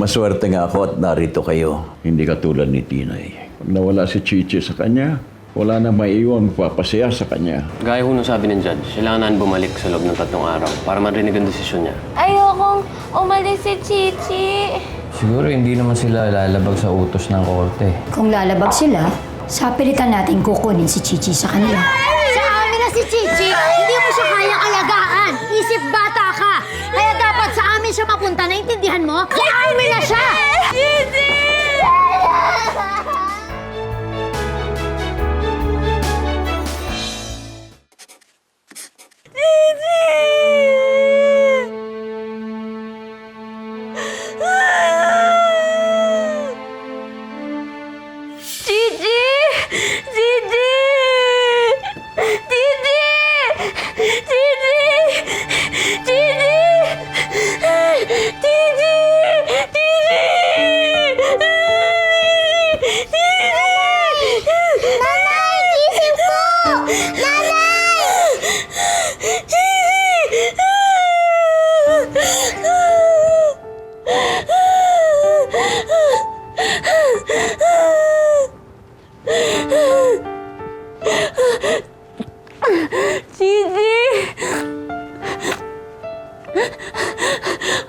Maswerte nga ako at narito kayo. Hindi katulad ni Tinay. Pag nawala si Chichi sa kanya, wala na maiwan magpapasaya sa kanya. Gaya ho nung sabi ng judge, kailangan natin bumalik sa loob ng 3 araw para marinig ang desisyon niya. Ayokong umalis si Chichi. Siguro hindi naman sila lalabag sa utos ng korte. Kung lalabag sila, sa pilitan natin kukunin si Chichi sa kanila. Sa amin na si Chichi, hindi mo siya kayang alagaan. Isip bata ka. Kaya dapat sa amin siya mapunta. Naintindihan mo? Sa amin na siya! Chichi!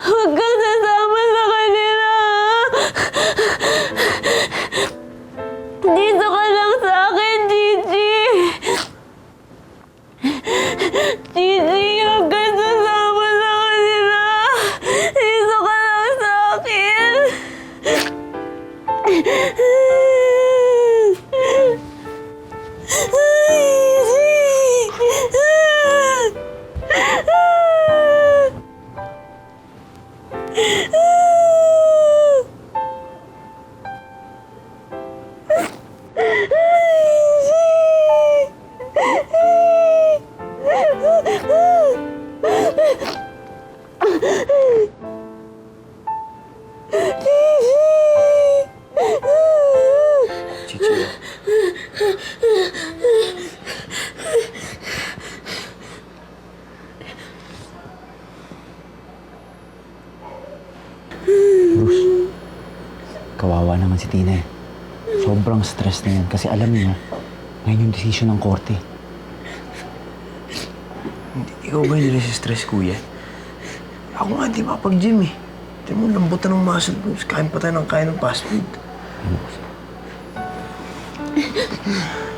Huwag kang sasama sa kanila. Dito ka lang sa akin, Gigi. Gigi, huwag kang sasama sa kanila. Dito ka lang sa akin. Chichi. Bruce, kawawa naman si Tina eh. Sobrang stress na yan kasi alam niya, ngayon yung desisyon ng korte. Ikaw ba hindi stress, kuya? Ako nga, di makapag-gym eh. Di mo, lambutan ng muscle ko. Kain pa tayo ng kain ng fast food.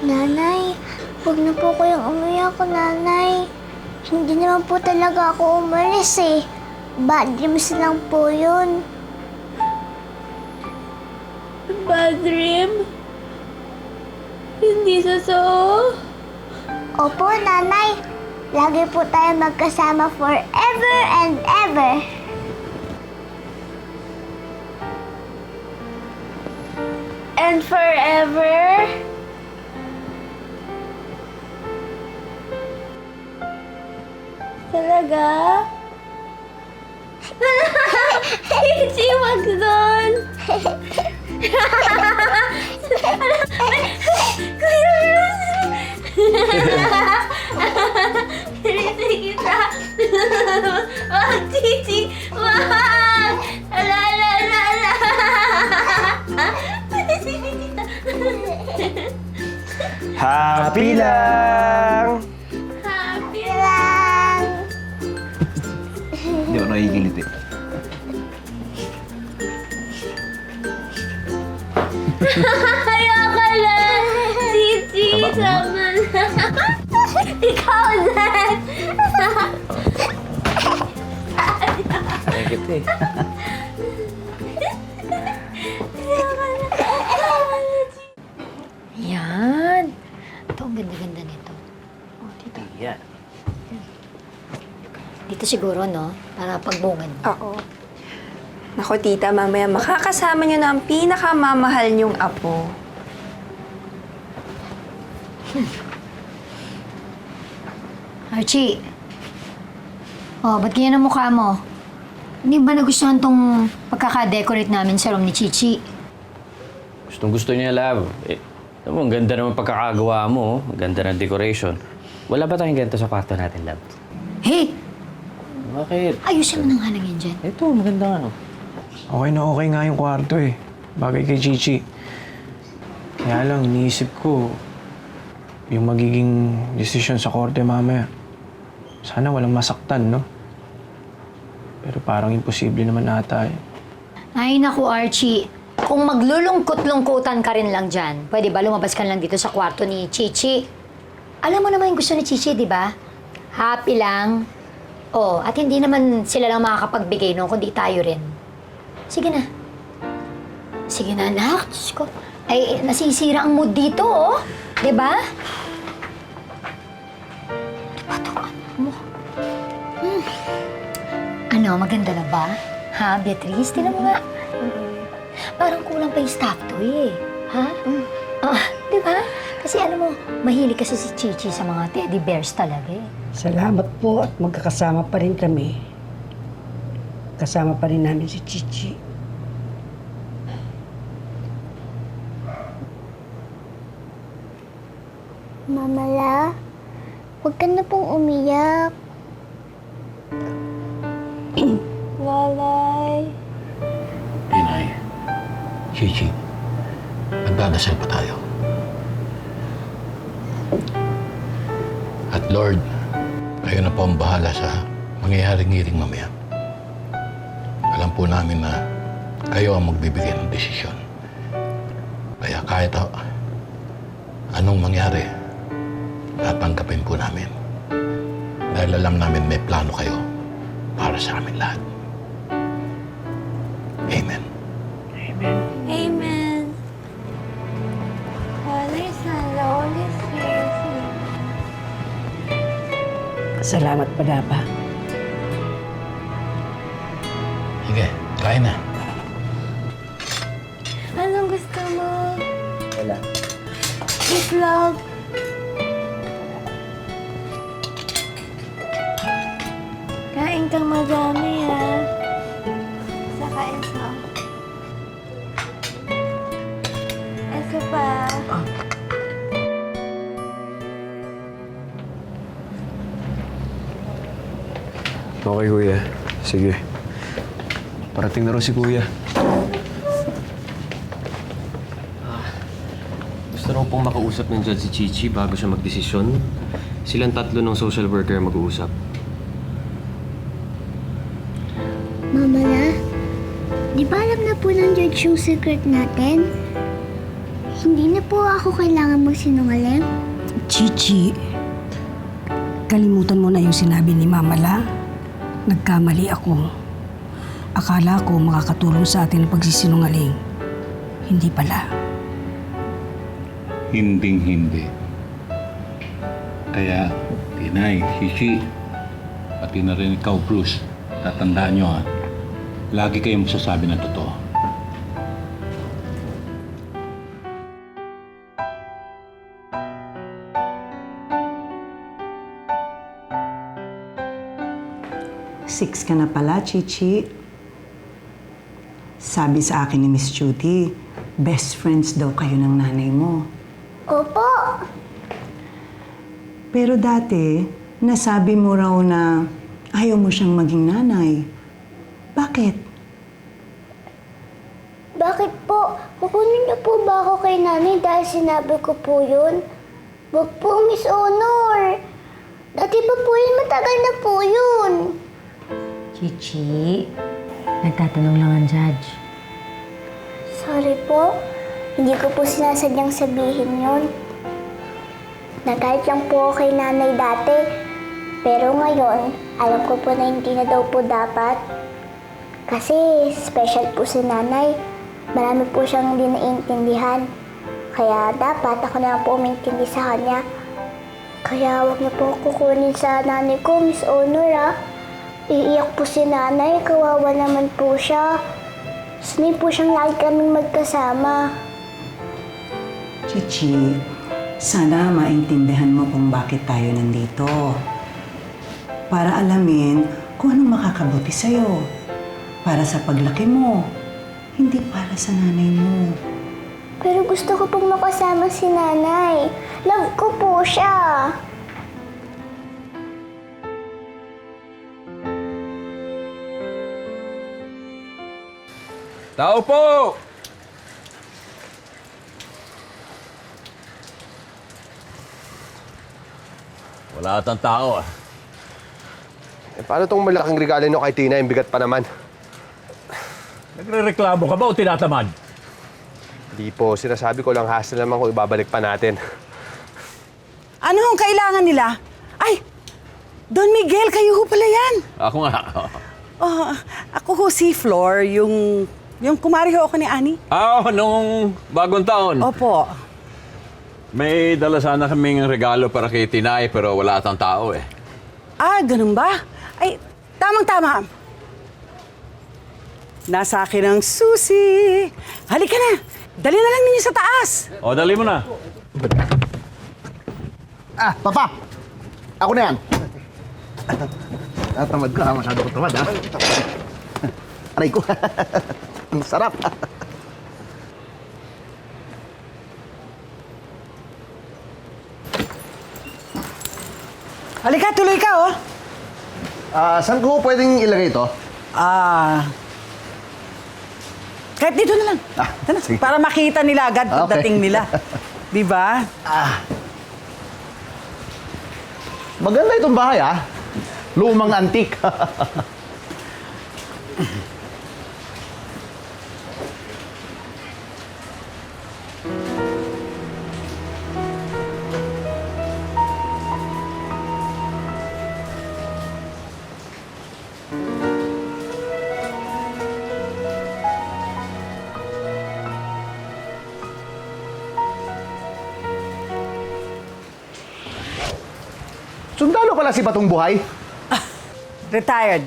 Nanay, huwag na po kayong umiyak, nanay. Hindi naman po talaga ako umalis eh. Bad dreams lang po yun. Bad dream? Hindi totoo? Opo, nanay. Lagi po tayo magkasama forever and ever. And forever? Talaga? Chichi, wag doon! Pinitay kita! Wag, Chichi! Wag! Ala, ala, ala, ala! Pinitay kita! Happy lang! Happy lang! Hindi ako nakikilit eh. Ayoko lang! Chichi, sama na! Ikaw din! Nakikita eh. Yan. Ito, ang ganda-ganda nito. Oh, dito. Yeah. Dito siguro, no? Para pagbungan mo. Oo. Naku, tita, mamaya makakasama niyo na ang pinakamamahal niyong apo. Archie. Oh, ba't ganyan ang mukha mo? Hindi ba nagustuhan tong pagkaka-decorate namin sa room ni Chichi? Gustong-gusto niya, love. Eh, alam mo, ang ganda naman pagkakagawa mo. Ang ganda ng decoration. Wala ba tayong ganito sa kwarto natin, love? Hey! Bakit? Ayusin mo nang halang yan dyan. Ito, maganda nga. Okay na okay nga yung kwarto eh. Bagay kay Chichi. Kaya lang, iniisip ko yung magiging desisyon sa korte mamaya. Sana walang masaktan, no? Pero parang imposible naman ata eh. Ay, naku, Archie. Kung maglulungkot-lungkutan ka rin lang dyan, pwede ba lumabas ka lang dito sa kwarto ni Chichi? Alam mo naman yung gusto ni Chichi, di ba? Happy lang. Oh, at hindi naman sila lang makakapagbigay nun, kundi tayo rin. Sige na. Sige na, anak. Diyos ko. Ay, nasisira ang mood dito, oh. Di ba? Diba ito, anak mo? Ano, maganda na ba? Ha, Beatrice? Tingnan mo nga. Parang kulang pa yung stuffed toy eh. Ha? Di ba? Kasi alam mo, mahilig kasi si Chichi sa mga teddy bears talaga eh. Salamat po at magkakasama pa rin kami. Kasama pa rin namin si Chichi. Mamala, huwag ka na pong umiyak. Lalay. Inay, Chichi, magdadasal pa tayo. At Lord, kayo na po ang bahala sa mangyayaring ngiring mamaya. Alam po namin na kayo ang magbibigay ng desisyon. Kaya kahit anong mangyari, tatanggapin po namin. Dahil alam namin may plano kayo para sa amin lahat. Amen. Amen. Father, Son, Holy Spirit. Salamat pa, Dapa. Sige, kain na. Anong gusto mo? Wala. Itlog. Kain kang madami, ha? Saka isa. Isa pa. Okay, Kuya. Sige. Parating na rin si Kuya. Gusto raw pong makausap ng judge si Chichi bago siya magdesisyon. Silang tatlo ng social worker mag-uusap. Mamala, di ba alam na po ng judge yung secret natin? Hindi na po ako kailangan magsinungaling. Chichi, kalimutan mo na yung sinabi ni Mamala. Nagkamali ako. Akala ko makakatulong sa atin ang pagsisinungaling. Hindi pala. Hinding-hindi. Kaya, Tinay, Chichi, pati na rin ikaw, Bruce, tatandaan nyo lagi kayong magsasabi ng totoo. Six ka na pala, Chichi. Sabi sa akin ni Miss Judy, best friends daw kayo ng nanay mo. Opo. Pero dati, nasabi mo raw na ayaw mo siyang maging nanay. Bakit? Bakit po? Kukunin niyo po ba ako kay nanay dahil sinabi ko po yun? Wag po, Miss Honor. Dati pa po yun, matagal na po yun. Chichi, nagtatanong lang ang judge. Sorry po. Hindi ko po sinasadyang sabihin yun. Nagalit lang po ako kay nanay dati. Pero ngayon, alam ko po na hindi na daw po dapat. Kasi special po si nanay. Marami po siyang hindi naiintindihan. Kaya dapat ako na lang po umintindi sa kanya. Kaya huwag niyo po kukunin sa nanay ko, Miss Honor, ha? Iiyak po si nanay, kawawa naman po siya. Sanay po siyang lagi kaming magkasama. Chichi, sana maintindihan mo kung bakit tayo nandito. Para alamin kung anong makakabuti sa'yo. Para sa paglaki mo, hindi para sa nanay mo. Pero gusto ko pong makasama si nanay. Love ko po siya. Tao po! Wala atang tao ah. Paano tong malaking regalo nyo kay Tina? Yung bigat pa naman. Nagre-reklamo ka ba o tinatamad? Di po, sinasabi ko lang hassle naman kung ibabalik pa natin. Ano ang kailangan nila? Ay, Don Miguel, kayo ho pala yan. Ako nga. Oh, ako ho si Flor, yung kumari ho ako ni Ani. Nung bagong taon. Opo. May dala sana kaming regalo para kay Tinay pero wala atang tao eh. Ganun ba? Ay, tamang-tama. Nasa akin ang susi. Halika na. Dali na lang ninyo sa taas. O, dali mo na. Papa! Ako na yan. Tamad ko ha, masyado ko tamad ha. Aray ko. Ang sarap. Halika, tuloy ka, oh. Saan ko pwedeng ilagay ito? Kahit dito na lang. Tara, sige. para makita nila agad pagdating nila. Di ba? Maganda itong bahay ha. Lumang antik. Sundalo pala si Batong Buhay. Retired.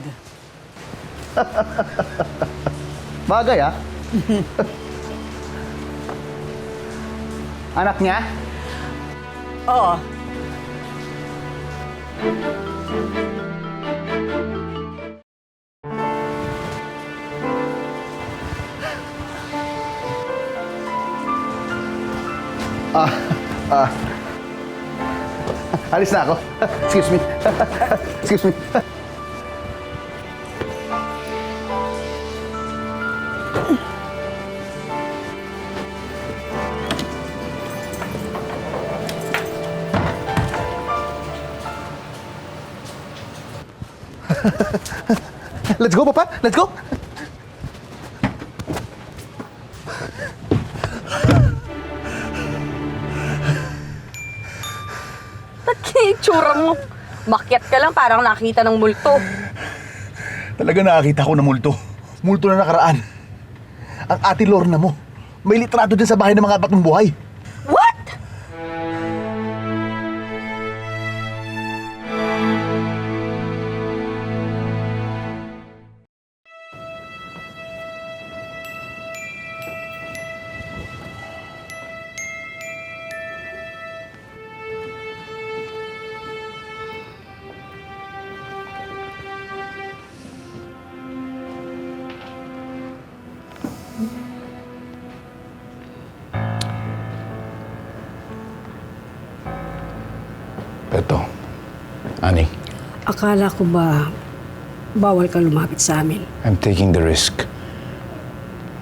Bagay ha. Anak niya? Oo. Alis na ako. Excuse me. Excuse me. Let's go, Papa. Let's go. Itsura mo. Makyat ka lang parang nakita ng multo. Talaga nakakita ko na multo. Multo na nakaraan. Ang ate Lorna mo. May litrato din sa bahay ng mga Batong Buhay. What? Peto, Ani, Akala ko ba bawal kang lumapit sa amin? I'm taking the risk.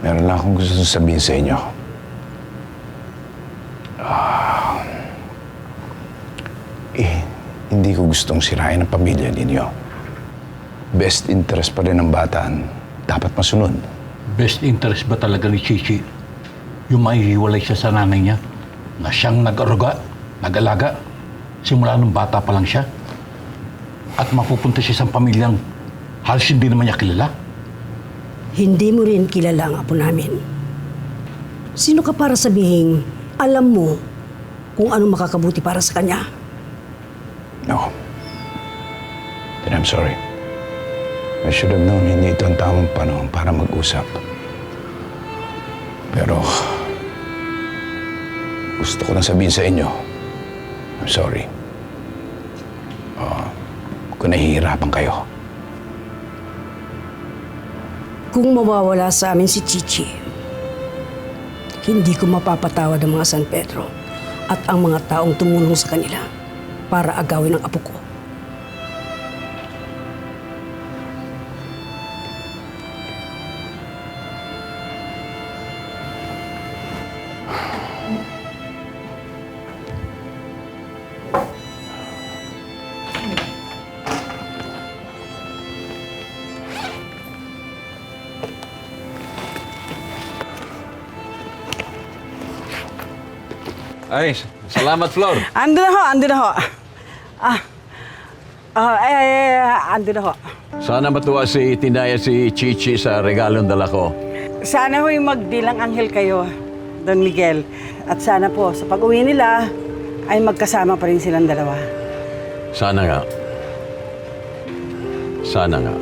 Meron lang akong gusto sabihin sa inyo. Hindi ko gustong sirain ang pamilya ninyo. Best interest pa rin ng bata dapat masunod. Best interest ba talaga ni Chichi yung maihiwalay siya sa nanay niya na siyang nag-alaga simula nung bata pa lang siya at mapupunta siya sa pamilyang halos hindi naman niya kilala? Hindi mo rin kilala ang apo namin. Sino ka para sabihin, alam mo kung anong makakabuti para sa kanya? No. Then I'm sorry. I should have known hindi ito ang tamang panahon para mag-usap. Pero gusto ko na sabihin sa inyo, I'm sorry. Kung nahihirapan kayo. Kung mawawala sa amin si Chichi, hindi ko mapapatawad ang mga San Pedro at ang mga taong tumulong sa kanila para agawin ang apo ko. Ay, salamat, Flor. Ando na ho. Ando na ho. Sana matuwa si Tinay at si Chichi sa regalong dala ko. Sana ho'y magdilang anghel kayo, Don Miguel. At sana po, sa pag-uwi nila, ay magkasama pa rin silang dalawa. Sana nga. Sana nga.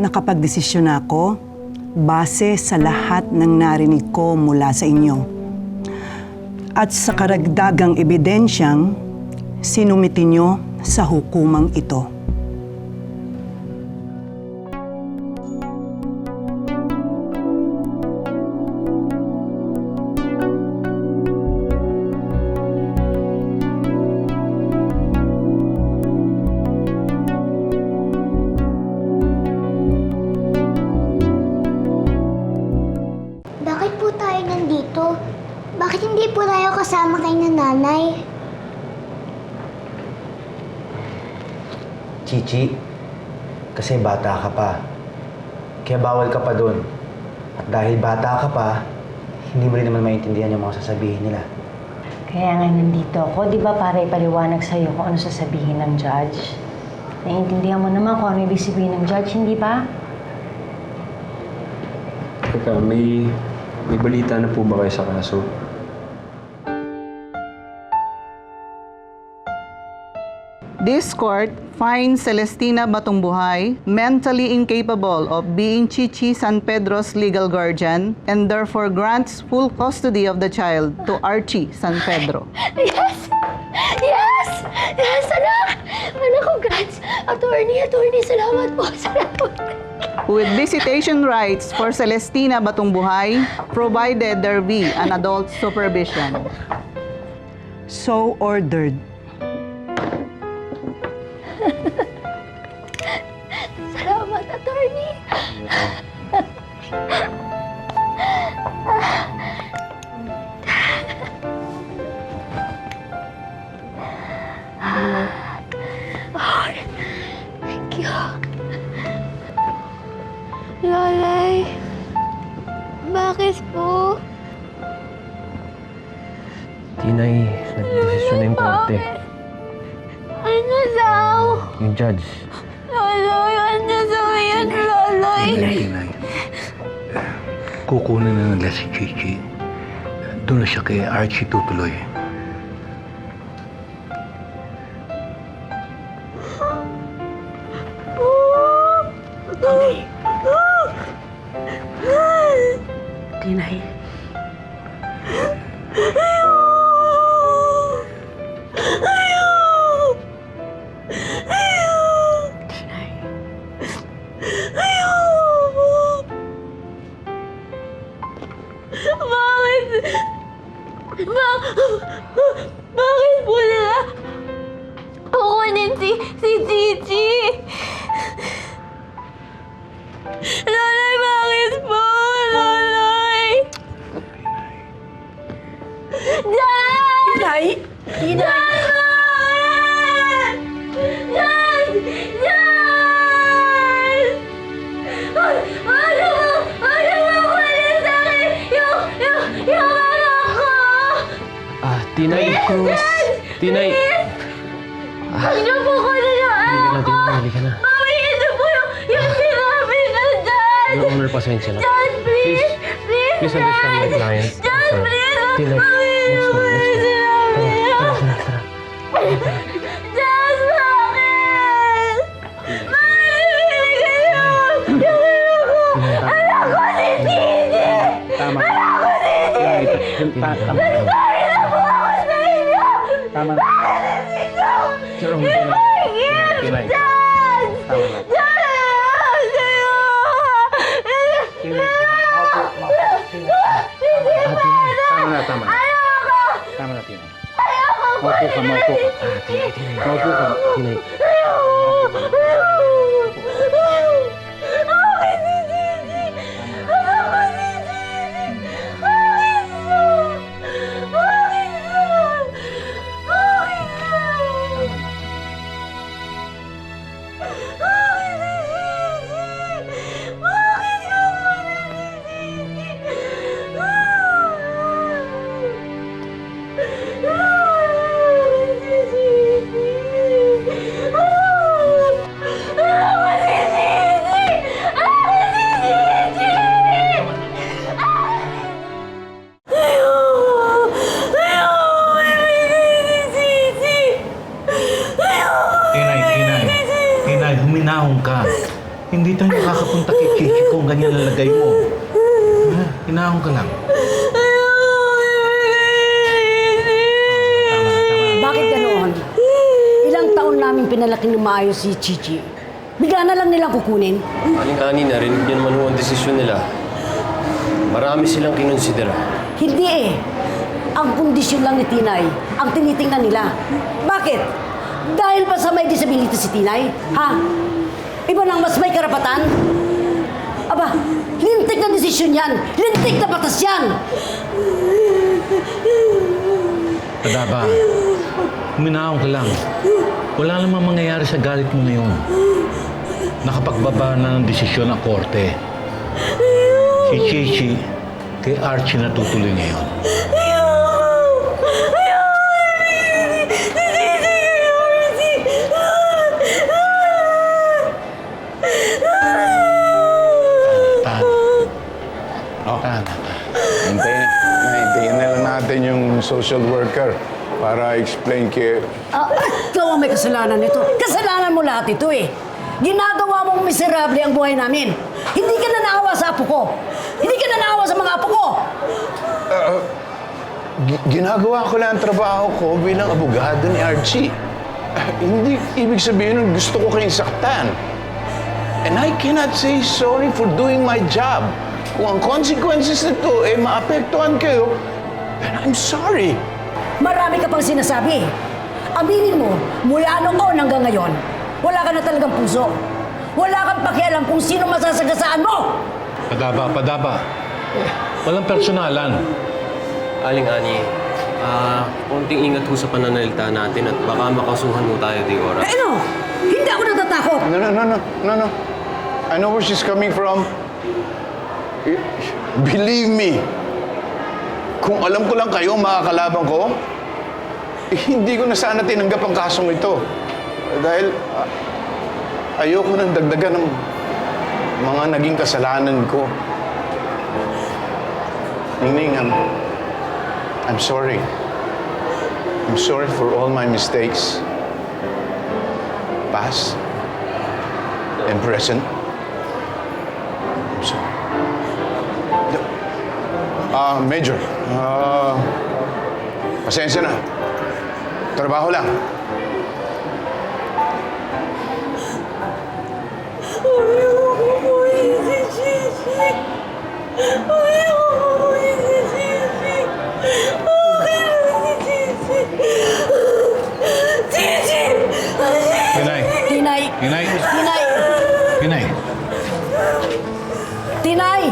Nakapagdesisyon ako base sa lahat ng narinig ko mula sa inyo. At sa karagdagang ebidensyang sinumiti nyo sa hukumang ito. Bakit po tayo nandito? Bakit hindi po tayo kasama kay nanay? Chichi, kasi bata ka pa. Kaya bawal ka pa dun. At dahil bata ka pa, hindi mo rin naman maintindihan yung mga sasabihin nila. Kaya nga nandito ako, di ba, para ipaliwanag sa'yo kung ano sasabihin ng judge. Naiintindihan mo naman kung ano ibig sabihin ng judge, hindi ba? Teka, may balita na po ba kayo sa kaso? This court finds Celestina Batongbuhay mentally incapable of being Chichi San Pedro's legal guardian and therefore grants full custody of the child to Archie San Pedro. Yes! Yes! Yes, anak! Anak, congrats! Attorney, salamat po. Salamat. With visitation rights for Celestina Batongbuhay, provided there be an adult supervision. So ordered. Salamat, attorney. Oh, thank you. Lalay, bakit po? Tinay, nagdesisyon na yung korte. Ano daw? Yung judge. Loloy, ano daw yan, Loloy? Tinay. Kukunin na nila si Chichi. Doon na siya kay Archie tutuloy. Tinay. Bakit po nila kukunin si Chichi? Loloy, bakit po? Loloy! Dad! Tinay! Dad! Dad! Ano mo kunin sa akin? Yung anak ko! Tinay! Tinay! Huwag niyo po kunin yung anak ko! Halika na. Mamaya na po yung sinabi na dad! Your Honor, pasensya na. Dad, please! Please understand my client. Dad, please! Tinay, Mamaya na po yung sinabi niyo! Dad, bakit? Bakit binigay niyo yung anak ko si Titi? Tama. Anak ko si Titi! Nagsorry na po ako sa inyo! Tama. Bakit hindi ko i-forgive? Tinay. Dad! Tama na. Dad! Sa'yo! Tama na, tama na. Ayoko! Tama na, Tinay. Ayoko! Maupo ka, maupo ka. Maupo ka. Tinay. Bakit ka. Hindi tayo makakapunta kay Chichi kung ganyan ang lagay mo. Ha? Hinahon ka lang. Bakit ganoon? Ilang taon namin pinalaki ng maayos si Chichi. Bigla na lang nilang kukunin. Aling Ani, narinig niyo naman ho ang desisyon nila. Marami silang kinonsidera. Hindi eh. Ang kondisyon lang ni Tinay ang tinitingnan nila. Bakit? Dahil ba sa may disability si Tinay? Ha? Iba nang mas may karapatan? Aba, lintik na desisyon yan! Lintik na batas yan! Padaba, huminahon ka lang. Wala namang mangyayari sa galit mo ngayon. Nakapagbaba na ng desisyon ng korte. Si Chichi, kay Archie na tutuloy ngayon. Hintayin na lang natin yung social worker para explain kay... Ikaw ang may kasalanan nito. Kasalanan mo lahat ito eh. Ginagawa mong miserable ang buhay namin. Hindi ka na naawa sa apo ko. Hindi ka na naawa sa mga apo ko. Ginagawa ko lang ang trabaho ko bilang abogado ni Archie. Hindi ibig sabihin nun gusto ko kayong saktan. And I cannot say sorry for doing my job. Kung ang consequences nito ay maapektuhan kayo, then I'm sorry. Marami ka pang sinasabi. Aminin mo, mula noon hanggang ngayon, wala ka na talagang puso. Wala kang pakialam kung sino masasagasaan mo! Padaba. Walang personalan. Aling Ani, konting ingat ho sa pananalita natin at baka makasuhan mo tayo di oras. Ano? Hindi ako natatakot! No. I know where she's coming from. Believe me, kung alam ko lang kayo ang makakalaban ko, hindi ko na sana tinanggap ang kasong ito. Dahil ayoko nang dagdagan ng mga naging kasalanan ko. Ningning, I'm sorry. I'm sorry for all my mistakes. Past and present. I'm sorry. Major, pasensya na. Trabaho lang. Tinay!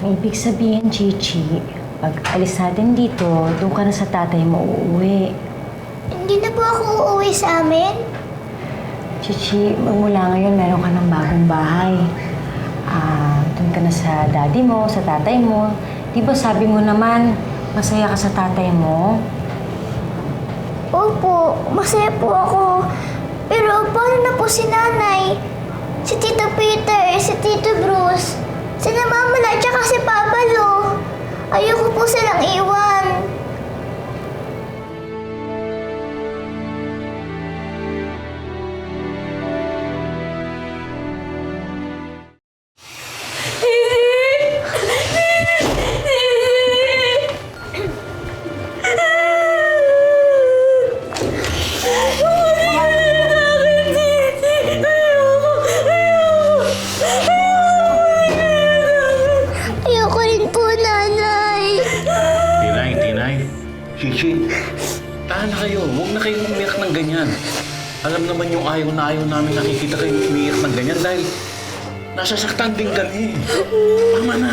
Ibig sabihin, Chichi, pag alis natin dito, doon ka na sa tatay mo uuwi. Hindi na po ako uuwi sa amin. Chichi, magmula ngayon, meron ka ng bagong bahay. Doon ka na sa daddy mo, sa tatay mo. Di ba sabi mo naman, masaya ka sa tatay mo? Opo, masaya po ako. Pero paano na po si nanay? Si Tito Peter, si Tito Bruce, sila Mama at saka si Papa Lo. Ayoko po silang iwan. Ayoko rin po, Nanay. Tinay. Chichi, tahan na kayo. Huwag na kayong umiyak ng ganyan. Alam naman yung ayaw na ayaw namin nakikita kayong umiyak ng ganyan dahil nasasaktan din kami. Tama na.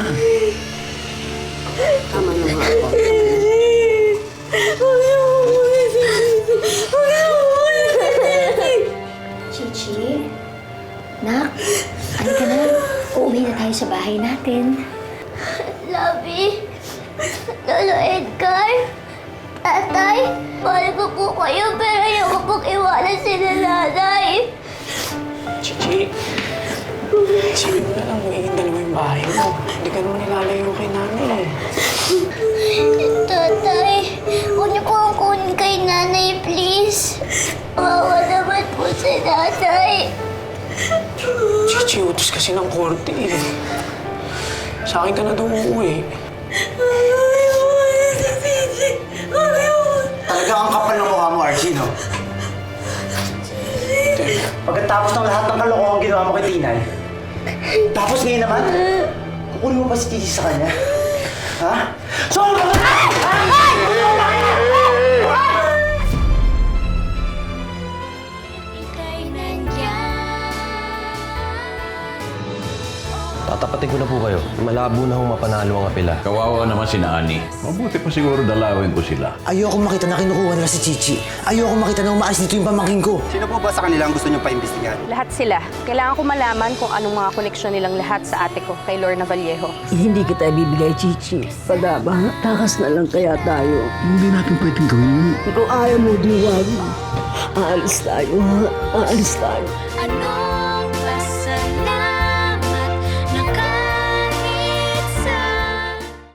Tama na nga ako. Chichi? Nak? Ano ka na? Uuwi na tayo sa bahay natin. Labi, Lolo Edgar, Tatay, mahal ko po kayo pero ayoko pong iwanan sila Nanay. Chichi, Sabi mo na lang, magiging dalawa yung bahay mo. Hindi ka naman nilalayo kay nanay eh. Tatay, huwag niyo po ang kunin kay nanay, please. Wawa naman po si nanay. Chichi, utos kasi ng korte eh. Sa akin ka na daw uuwi. Talaga ang kapal ng mukha mo, Archie, no? Pagkatapos ng lahat ng kalokohan ginawa mo kay Tinay, tapos ngayon naman, kukunin mo pa si Chichi sa kanya? Ha? Sobra ka na! Tatapatin ko na po kayo. Malabo na hong mapanalo ang apela. Kawawa naman si Nani. Mabuti pa siguro dalawin ko sila. Ayoko makita na kinukuha nila si Chichi. Ayoko makita na umaalis dito yung pamangkin ko. Sino po ba sa kanila ang gusto niyong paimbestigahan? Lahat sila. Kailangan ko malaman kung anong mga koneksyon nilang lahat sa ate ko, kay Lorna Vallejo. Hindi kita ibibigay, Chichi. Padaba, takas na lang kaya tayo. Hindi natin pwedeng gawin yun. Kung ayaw mo, di wag. Aalis tayo, ha? Aalis tayo.